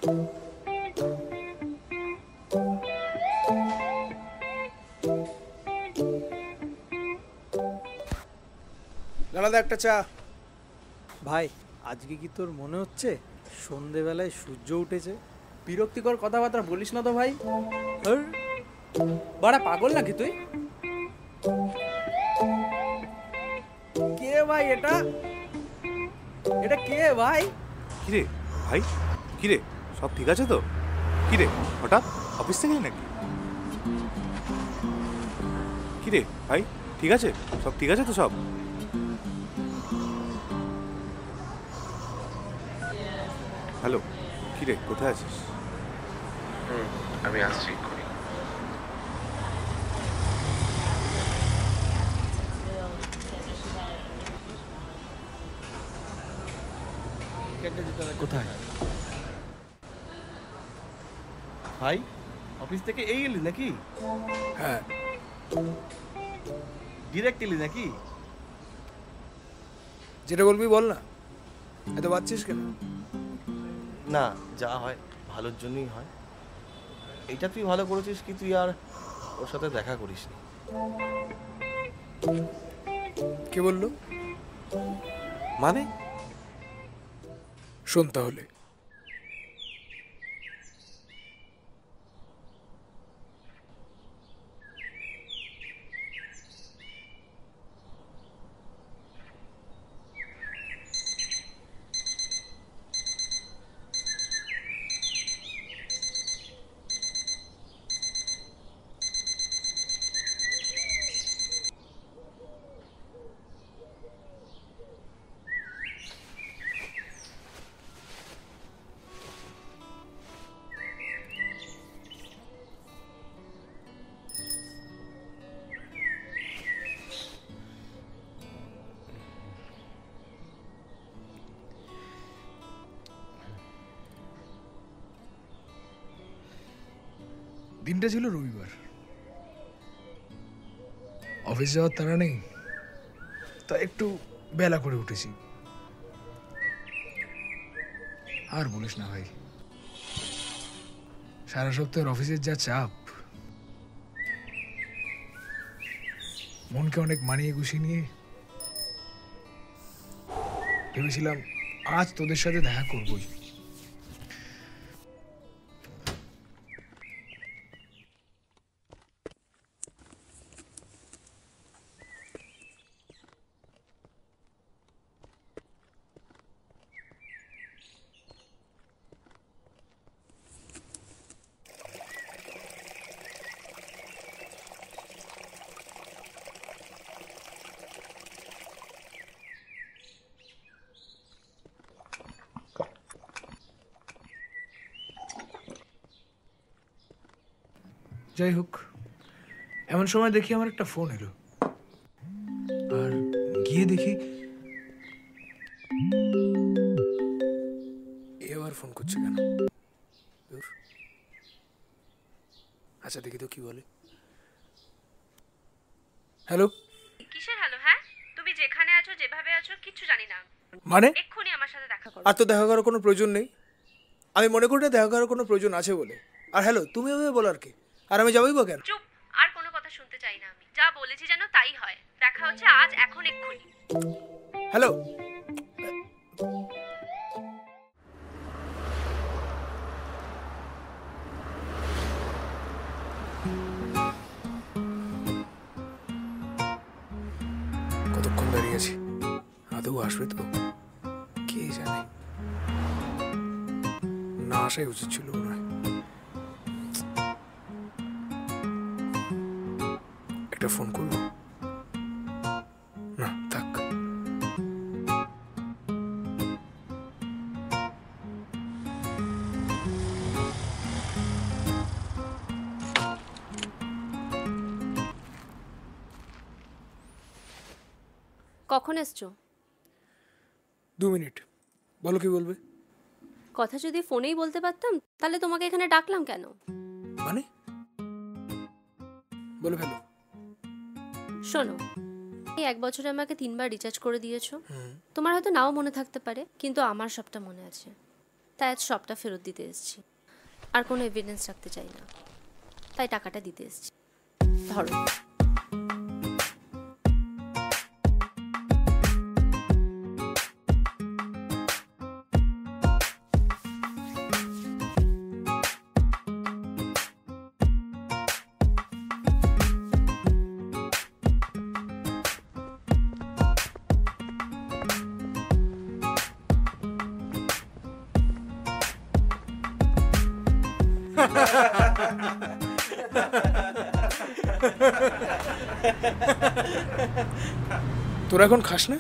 দাদা একটা চা। ভাই আজকে কি তোর মনে হচ্ছে সন্ধেবেলায় সূর্য উঠেছে? বিরক্তিকর কথাবার্তা বলিস না তো ভাই। আর বাড়া পাগল নাকি তুই? কে ভাই এটা? এটা কে ভাই? কিরে ভাই, কিরে সব ঠিক আছে তো? কিরে হঠাৎ অফিস থেকে নাকি? কিরে ভাই ঠিক আছে, সব ঠিক আছে তো সব? হ্যালো, কিরে কোথায় আছিস? আমি আসছি এক্ষুনি। কোথায় ভাই? অফিস থেকে এই এলি নাকি? হ্যাঁ, ডিরেক্ট এলি নাকি? যেটা বলবি বল না, এত বাচ্চিস কেন? না, যা হয় ভালোর জন্যই হয়। এইটা তুই ভালো করেছিস কি তুই আর ওর সাথে দেখা করিসনি। কে বললো? মানে শোন তাহলে, দিনটা ছিল রবিবার, অফিস যাওয়ার তাড়া নেই, তা একটু বেলা করে উঠেছি। আর বলিস না ভাই, সারা সপ্তাহের অফিসের যা চাপ, মনকে অনেক মানিয়ে গুছিয়ে নিয়ে ভেবেছিলাম আজ তোদের সাথে দেখা করবই। যাই হোক, এমন সময় দেখি আমার একটা ফোন এলো, আর গিয়ে দেখি এবার ফোন করছে কেন? ধুর। আচ্ছা দেখি তো কি বলে। হ্যালো। কিসের হ্যালো? হ্যাঁ, তুমি যেখানে আছো যেভাবে আছো কিচ্ছু জানি না। মানে? এক্ষুনি আমার সাথে দেখা করো। আর তো দেখা করার কোনো প্রয়োজন নেই। আমি মনে করি না দেখা করার কোনো প্রয়োজন আছে বলে। আর হ্যালো তুমি ওভাবে বলার কি? আর আমি যাবোই বা কেন? চুপ, আর কোনো কথা শুনতে চাই না আমি। যা বলেছি যেন তাই হয়। দেখা হচ্ছে আজ, এখন, এক্ষুনি। হ্যালো। কতক্ষণ দাঁড়িয়ে আছি, আদৌ আসবে তো? কে জানে, না আসাই উচিত ছিল মনে হয়। একটা ফোন করবো? না থাক। কখন এসছো? 2 মিনিট। বলো কি বলবে? কথা যদি ফোনেই বলতে পারতাম তাহলে তোমাকে এখানে ডাকলাম কেন? মানে? বলে ফেলো। শোনো, এই 1 বছরে আমাকে 3 বার রিচার্জ করে দিয়েছো। তোমার হয়তো নাও মনে থাকতে পারে, কিন্তু আমার সবটা মনে আছে। তাই আজ সবটা ফেরত দিতে এসেছি। আর কোনো এভিডেন্স রাখতে চাই না, তাই টাকাটা দিতে এসেছি। ধরো। তোরা এখন খাস না?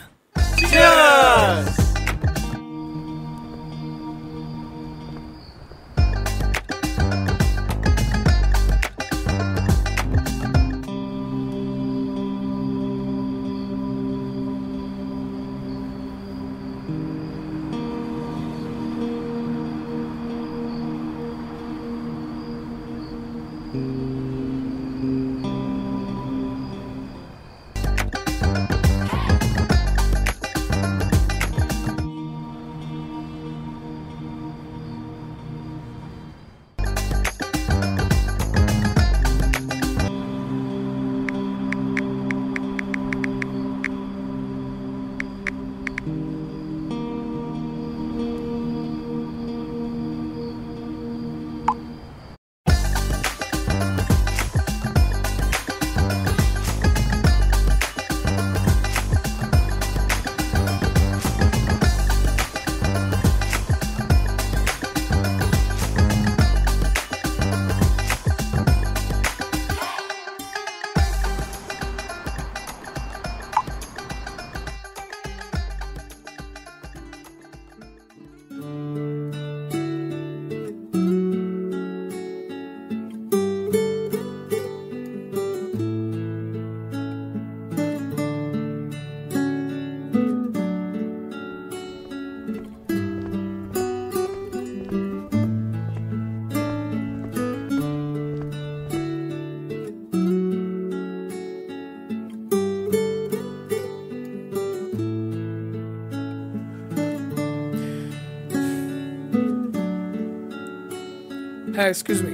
হ্যাঁ, এক্সকিউজ মি।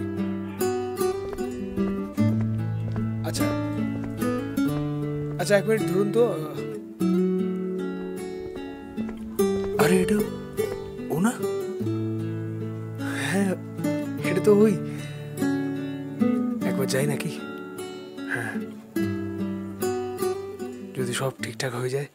আচ্ছা আচ্ছা, 1 মিনিট ধরুন তো। আরে এটা ও না? হ্যাঁ, এটা তো ওই। একবার যাই নাকি? হ্যাঁ, যদি সব ঠিকঠাক হয়ে যায়।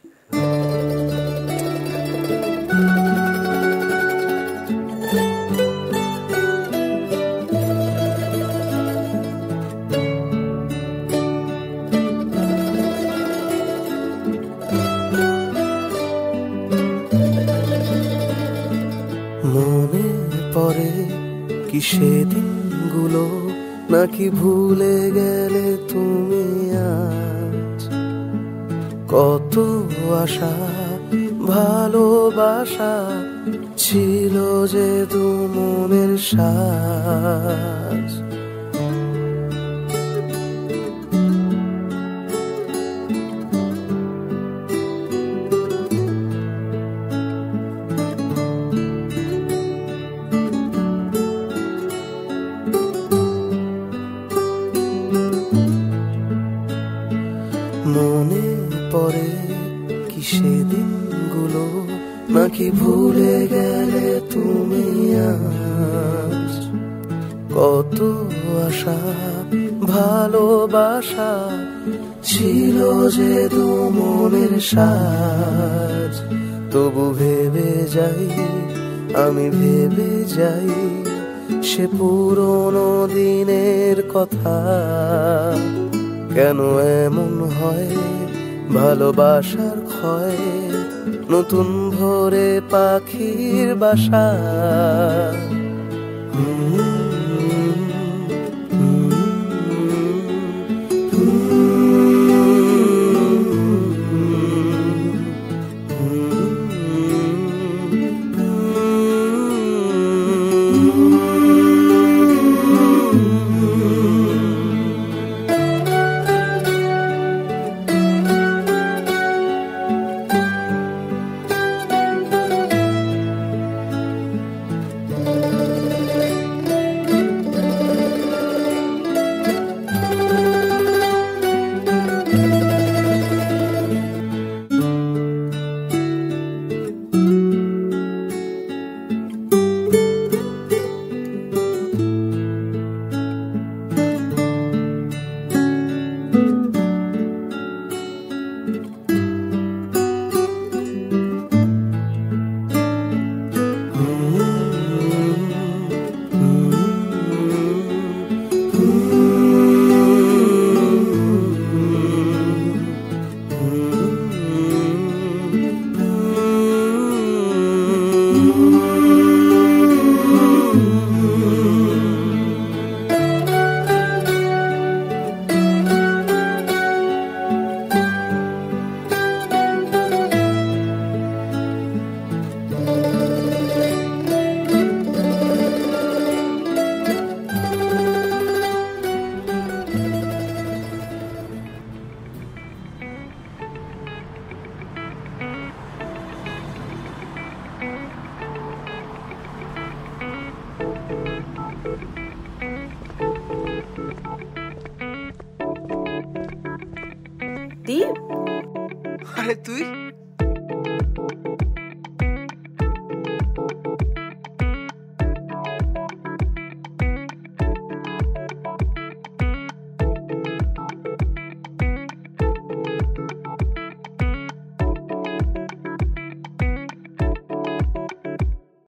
মনে পড়ে কি সেদিনগুলো, নাকি ভুলে গেলে তুমি আজ? কত আশা ভালোবাসা ছিল যে দু মনের সাজ। মনে পড়ে কি সেদিনগুলো, নাকি ভুলে গেলে তুমি আজ? কত আশা ভালোবাসা ছিল যে দু মনের সাজ। তবু ভেবে যাই, আমি ভেবে যাই সে পুরনো দিনের কথা। কেন এমন হয় ভালোবাসার ক্ষয়, নতুন ভোরে পাখির বাসা। দীপ, আরে তুই